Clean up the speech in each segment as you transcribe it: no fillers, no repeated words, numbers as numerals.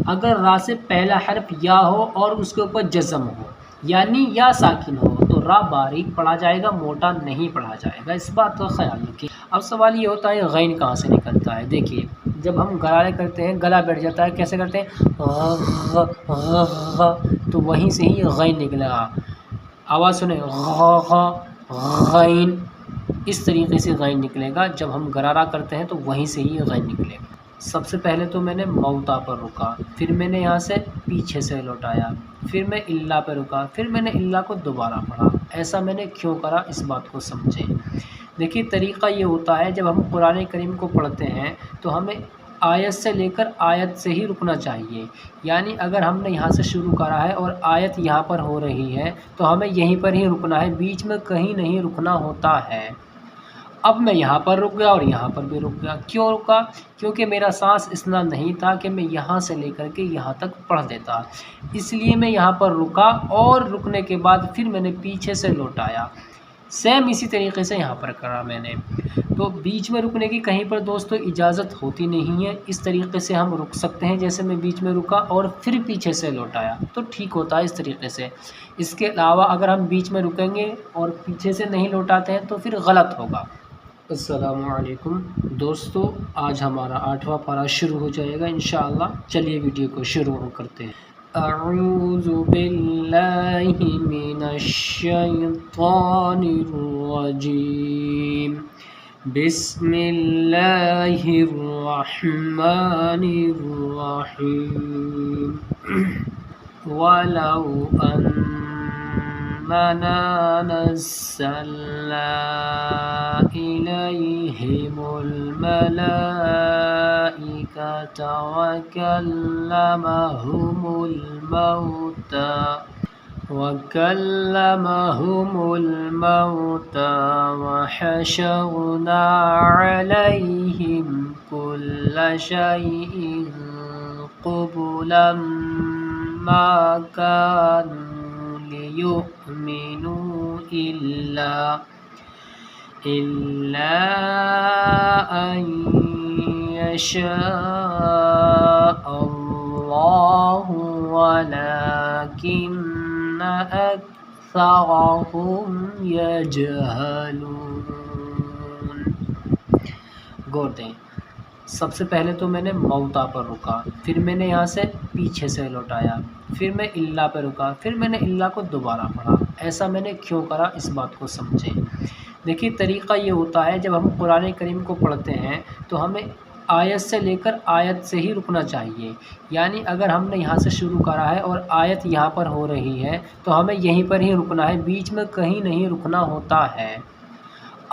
اگر را سے پہلا حرف یا ہو اور اس کے اوپر جزم ہو یعنی یا ساکن ہو تو را باریک پڑھا جائے گا، موٹا نہیں پڑھا جائے گا، اس بات کا خیال رکھیے۔ اب سوال یہ ہوتا ہے غین کہاں سے نکلتا ہے؟ دیکھیے جب ہم غرارے کرتے ہیں گلا بیٹھ جاتا ہے، کیسے کرتے ہیں تو وہیں سے ہی غین نکلے گا۔ آواز سنیں غین، اس طریقے سے غین نکلے گا۔ جب ہم غرارہ کرتے ہیں تو وہیں سے ہی غین نکلے گا۔ سب سے پہلے تو میں نے موتا پر رکا، پھر میں نے یہاں سے پیچھے سے لوٹایا، پھر میں اللہ پہ رکا، پھر میں نے اللہ کو دوبارہ پڑھا۔ ایسا میں نے کیوں کرا اس بات کو سمجھیں۔ دیکھیے طریقہ یہ ہوتا ہے جب ہم قرآن کریم کو پڑھتے ہیں تو ہمیں آیت سے لے کر آیت سے ہی رکنا چاہیے، یعنی اگر ہم نے یہاں سے شروع کرا ہے اور آیت یہاں پر ہو رہی ہے تو ہمیں یہیں پر ہی رکنا ہے، بیچ میں کہیں نہیں رکنا ہوتا ہے۔ اب میں یہاں پر رک گیا اور یہاں پر بھی رک گیا، کیوں رکا؟ کیونکہ میرا سانس اتنا نہیں تھا کہ میں یہاں سے لے کر کے یہاں تک پڑھ دیتا، اس لیے میں یہاں پر رکا اور رکنے کے بعد پھر میں نے پیچھے سے لوٹایا۔ سیم اسی طریقے سے یہاں پر کرا میں نے۔ تو بیچ میں رکنے کی کہیں پر دوستو اجازت ہوتی نہیں ہے، اس طریقے سے ہم رک سکتے ہیں جیسے میں بیچ میں رکا اور پھر پیچھے سے لوٹایا تو ٹھیک ہوتا ہے اس طریقے سے۔ اس کے علاوہ اگر ہم بیچ میں رکیں گے اور پیچھے سے نہیں لوٹاتے ہیں تو پھر غلط ہوگا۔ السلام علیکم دوستو، آج ہمارا 8واں پارہ شروع ہو جائے گا انشاءاللہ۔ چلیے ویڈیو کو شروع کرتے ہیں۔ اعوذ باللہ من الشیطان الرجیم، بسم اللہ الرحمن الرحیم۔ وَلَوْ أَنَّنَا نَزَّلْنَا إِلَيْهِمُ الْمَلَائِكَةَ وَكَلَّمَهُمُ الْمَوْتَى وَحَشَرْنَا عَلَيْهِمْ كُلَّ شَيْءٍ قُبُلًا مَا كَانُوا لِيُؤْمِنُوا إِلَّا أَن يَشَاءَ اللَّهُ وَلَكِنَّ أَكْثَرَهُمْ يَجْهَلُونَ۔ غور دیں، سب سے پہلے تو میں نے موتا پر رکا، پھر میں نے یہاں سے پیچھے سے لوٹایا، پھر میں اللہ پہ رکا، پھر میں نے اللہ کو دوبارہ پڑھا۔ ایسا میں نے کیوں کرا اس بات کو سمجھیں۔ دیکھیے طریقہ یہ ہوتا ہے جب ہم قرآن کریم کو پڑھتے ہیں تو ہمیں آیت سے لے کر آیت سے ہی رکنا چاہیے، یعنی اگر ہم نے یہاں سے شروع کرا ہے اور آیت یہاں پر ہو رہی ہے تو ہمیں یہیں پر ہی رکنا ہے، بیچ میں کہیں نہیں رکنا ہوتا ہے۔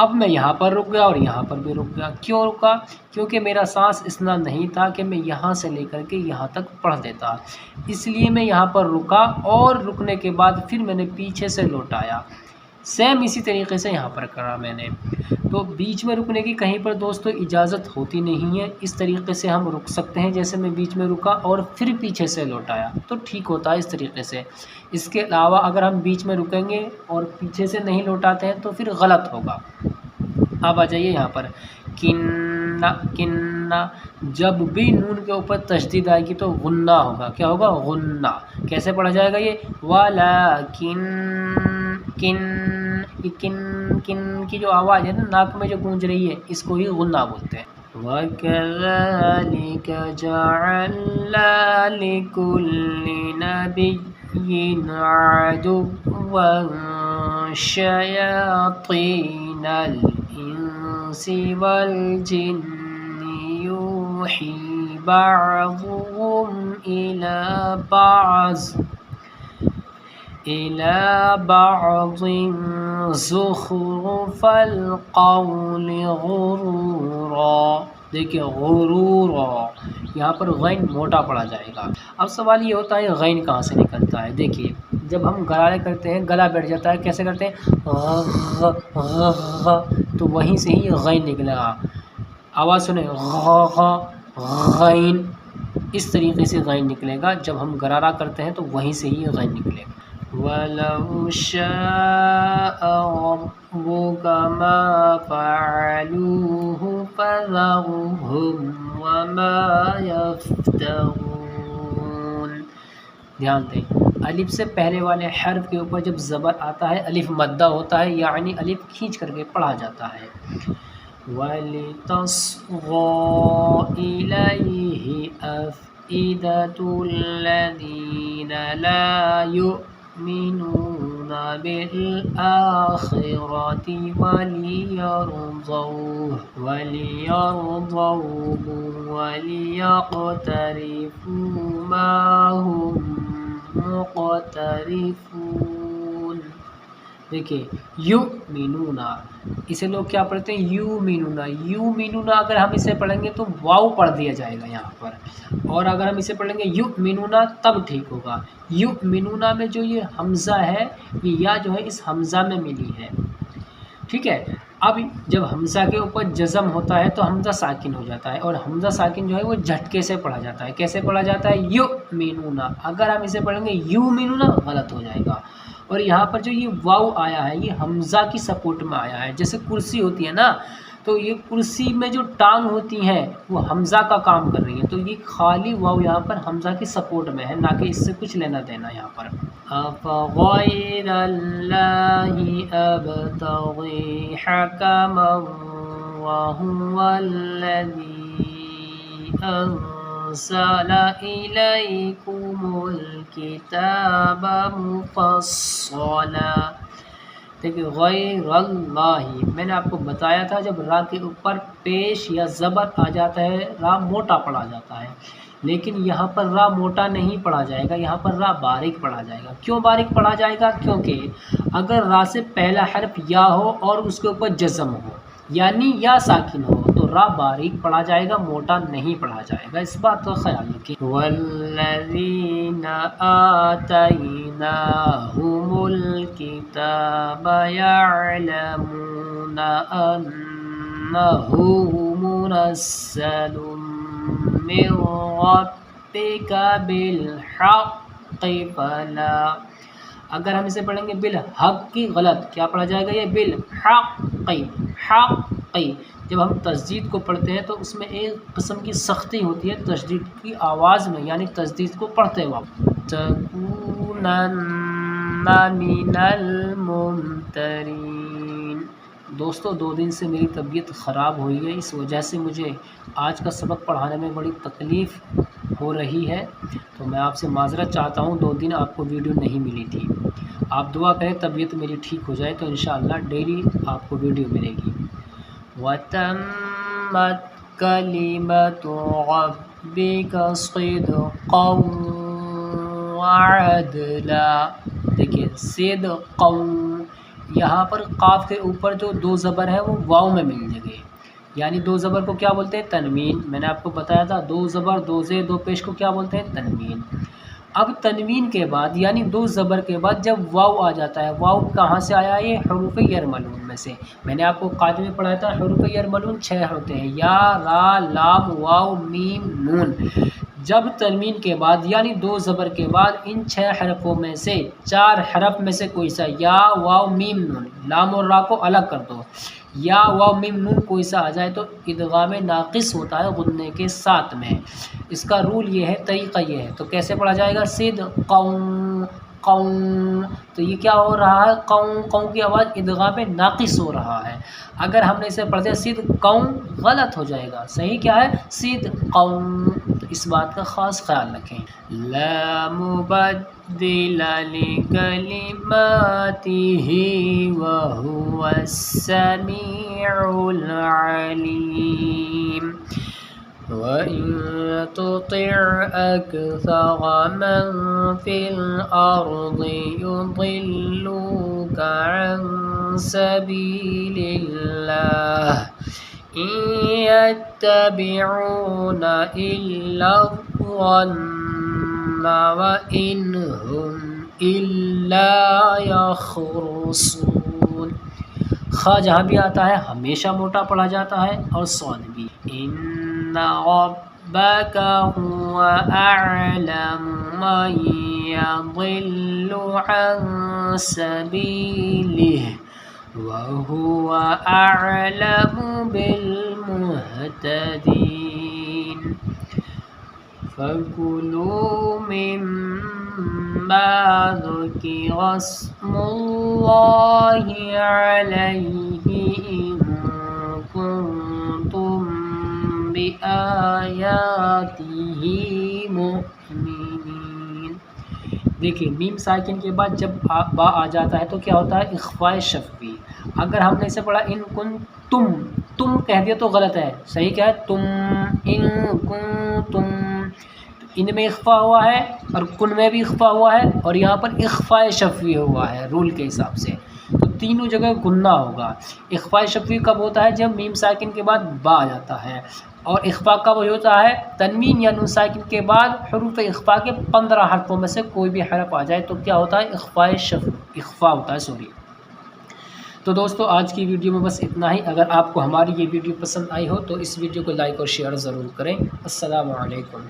اب میں یہاں پر رک گیا اور یہاں پر بھی رک گیا، کیوں رکا؟ کیونکہ میرا سانس اتنا نہیں تھا کہ میں یہاں سے لے کر کے یہاں تک پڑھ دیتا، اس لیے میں یہاں پر رکا اور رکنے کے بعد پھر میں نے پیچھے سے لوٹایا۔ سیم اسی طریقے سے یہاں پر کرا میں نے۔ تو بیچ میں رکنے کی کہیں پر دوستو اجازت ہوتی نہیں ہے، اس طریقے سے ہم رک سکتے ہیں جیسے میں بیچ میں رکا اور پھر پیچھے سے لوٹایا تو ٹھیک ہوتا ہے اس طریقے سے۔ اس کے علاوہ اگر ہم بیچ میں رکیں گے اور پیچھے سے نہیں لوٹاتے ہیں تو پھر غلط ہوگا۔ اب آ جائیے یہاں پر کنّا، جب بھی نون کے اوپر تشدید آئے گی تو غنہ ہوگا۔ کیا ہوگا؟ غنہ۔ کیسے پڑھا جائے گا یہ؟ وَلَكِن کن کی جو آواز ہے نا ناک میں جو گونج رہی ہے اس کو ہی غنہ بولتے ہیں۔ وَكَذَلِكَ جَعَلْنَا لِكُلِّ نَبِيٍّ عَدُوًّا شَيَاطِينَ الْإِنسِ وَالْجِنِّ يُوحِي بَعْضُهُمْ إِلَى بَعْضٍ زُخْرُفَ الْقَوْلِ غُرُورًا۔ دیکھیں غرورا، یہاں پر غین موٹا پڑا جائے گا۔ اب سوال یہ ہوتا ہے غین کہاں سے نکلتا ہے؟ دیکھیے جب ہم غرارے کرتے ہیں گلا بیٹھ جاتا ہے، کیسے کرتے ہیں تو وہیں سے ہی غین نکلے گا۔ آواز سنیں غین، اس طریقے سے غین نکلے گا۔ جب ہم غرارہ کرتے ہیں تو وہیں سے ہی غین نکلے گا۔ وَلَوْ شَاءَ رَبُّكَ مَا فَعَلُوهُ فَذَرْهُمْ وَمَا يَفْتَرُونَ۔ دھیان دیں، الف سے پہلے والے حرف کے اوپر جب زبر آتا ہے الف مدہ ہوتا ہے، یعنی الف کھینچ کر کے پڑھا جاتا ہے۔ وَلِتَصْغَىٰ إِلَيْهِ أَفْئِدَةُ الَّذِينَ لَا يُؤْمِنُونَ بِالْآخِرَةِ وَلِيَرْضَوْهُ وَلِيَقْتَرِفُوا مَا هُمْ مُقْتَرِفُونَ۔ دیکھیے یؤمنون، اسے لوگ کیا پڑھتے ہیں؟ یؤمنون۔ یؤمنون اگر ہم اسے پڑھیں گے تو واو پڑھ دیا جائے گا یہاں پر، اور اگر ہم اسے پڑھیں گے یؤمنون تب ٹھیک ہوگا۔ یؤمنون میں جو یہ حمزہ ہے، یہ یا جو ہے اس حمزہ میں ملی ہے، ٹھیک ہے۔ اب جب حمزہ کے اوپر جزم ہوتا ہے تو حمزہ ساکن ہو جاتا ہے، اور حمزہ ساکن جو ہے وہ جھٹکے سے پڑھا جاتا ہے۔ کیسے پڑھا جاتا ہے؟ یؤمنون۔ اگر ہم اسے پڑھیں گے یؤمنون غلط ہو جائے گا۔ اور یہاں پر جو یہ واو آیا ہے یہ حمزہ کی سپورٹ میں آیا ہے، جیسے کرسی ہوتی ہے نا، تو یہ کرسی میں جو ٹانگ ہوتی ہیں وہ حمزہ کا کام کر رہی ہیں، تو یہ خالی واو یہاں پر حمزہ کی سپورٹ میں ہے، نہ کہ اس سے کچھ لینا دینا یہاں پر۔ أَفَغَيْرَ اللَّهِ أَبْتَغِي حَكَمًا وَهُوَ الَّذِي أَنزَلَ إِلَيْكُمُ الْكِتَابَ مُفَصَّلًا۔ دیکھیے غیر اللہ، میں نے آپ کو بتایا تھا جب را کے اوپر پیش یا زبر آ جاتا ہے را موٹا پڑھا جاتا ہے، لیکن یہاں پر را موٹا نہیں پڑھا جائے گا، یہاں پر را باریک پڑھا جائے گا۔ کیوں باریک پڑھا جائے گا؟ کیونکہ اگر را سے پہلا حرف یا ہو اور اس کے اوپر جزم ہو، یعنی یا ساکن ہو، تو را باریک پڑھا جائے گا، موٹا نہیں پڑھا جائے گا، اس بات کا خیال رکھیں۔ وَالَّذِينَ آتَيْنَاهُمُ الْكِتَابَ يَعْلَمُونَ أَنَّهُ مُنَزَّلٌ مِّن رَّبِّكَ بِالْحَقِّ فَلَا، اگر ہم اسے پڑھیں گے بالحق کی غلط، کیا پڑھا جائے گا؟ یہ بالحق، حق۔ جب ہم تشدید کو پڑھتے ہیں تو اس میں ایک قسم کی سختی ہوتی ہے تشدید کی آواز میں، یعنی تشدید کو پڑھتے وقت۔ تَكُونَنَّ مِنَ الْمُمْتَرِينَ۔ دوستو 2 دن سے میری طبیعت خراب ہوئی ہے، اس وجہ سے مجھے آج کا سبق پڑھانے میں بڑی تکلیف ہو رہی ہے، تو میں آپ سے معذرت چاہتا ہوں 2 دن آپ کو ویڈیو نہیں ملی تھی۔ آپ دعا کریں طبیعت میری ٹھیک ہو جائے تو انشاءاللہ ڈیلی آپ کو ویڈیو ملے گی۔ وَتَمَّتْ كَلِمَةُ رَبِّكَ صِدْقًا وَعَدْلًا۔ دیکھیے صِدْقًا، یہاں پر قاف کے اوپر جو 2 زبر ہیں وہ واو میں ملنے گئے، یعنی 2 زبر کو کیا بولتے ہیں؟ تنوین۔ میں نے آپ کو بتایا تھا 2 زبر 2 زیر 2 پیش کو کیا بولتے ہیں؟ تنوین۔ اب تنوین کے بعد یعنی 2 زبر کے بعد جب واو آ جاتا ہے، واو کہاں سے آیا؟ یہ حروف یرملون میں سے۔ میں نے آپ کو قاعدے میں پڑھایا تھا حروف یرملون 6 ہوتے ہیں، یا، را، لام، واو، میم، نون۔ جب تنوین کے بعد یعنی 2 زبر کے بعد ان 6 حرفوں میں سے 4 حرف میں سے کوئی سا، یا، واو، میم، نون، لام اور را کو الگ کر دو، یا، واو، میم، نون کوئی سا آ جائے تو ادغام ناقص ہوتا ہے غنّے کے ساتھ میں۔ اس کا رول یہ ہے، طریقہ یہ ہے، تو کیسے پڑھا جائے گا؟ صدقاً، قوم، تو یہ کیا ہو رہا ہے؟ قوم، قوم کی آواز ادغام ناقص ہو رہا ہے۔ اگر ہم نے اسے پڑھتے صدقاً غلط ہو جائے گا، صحیح کیا ہے؟ صدقاً، تو اس بات کا خاص خیال رکھیں۔ لا مبدل لکلماتہ وہو السمیع العلیم۔ وَإِن تُطِعْ أَكْثَرَ مَن فِي الْأَرْضِ يُضِلُّوكَ عَن سَبِيلِ اللَّهِ إِن يَتَّبِعُونَ إِلَّا الظَّنَّ وَإِنْ هُمْ إِلَّا يَخْرُصُونَ۔ خا جہاں بھی آتا ہے ہمیشہ موٹا پڑھا جاتا ہے، اور صاد بھی۔ ان ربک هو اعلم من یضل عن سبیلہ وهو اعلم بالمهتدین۔ فَكُلُوا مِمَّا ما ذكر اسم الله عليه إن كنتم بآياته مؤمنين۔ دیکھیں میم ساکن کے بعد جب با آ جاتا ہے تو کیا ہوتا ہے؟ اخفاء شفوی۔ اگر ہم نے اسے پڑھا ان کن تم کہہ دیا تو غلط ہے، صحیح کیا ہے؟ تم ان کن تم، ان میں اخفاء ہوا ہے اور کن میں بھی اخفاء ہوا ہے اور یہاں پر اخفاء شفوی ہوا ہے رول کے حساب سے، تو تینوں جگہ گننا ہوگا۔ اخفاء شفوی کب ہوتا ہے؟ جب میم ساکن کے بعد با آ جاتا ہے، اور اخفاء کب ہوتا ہے؟ تنوین یا نون ساکن کے بعد حروف اخفاء کے 15 حرفوں میں سے کوئی بھی حرف آ جائے تو کیا ہوتا ہے؟ اخفاء ہوتا ہے، سوری۔ تو دوستو آج کی ویڈیو میں بس اتنا ہی۔ اگر آپ کو ہماری یہ ویڈیو پسند آئی ہو تو اس ویڈیو کو لائک اور شیئر ضرور کریں۔ السلام علیکم۔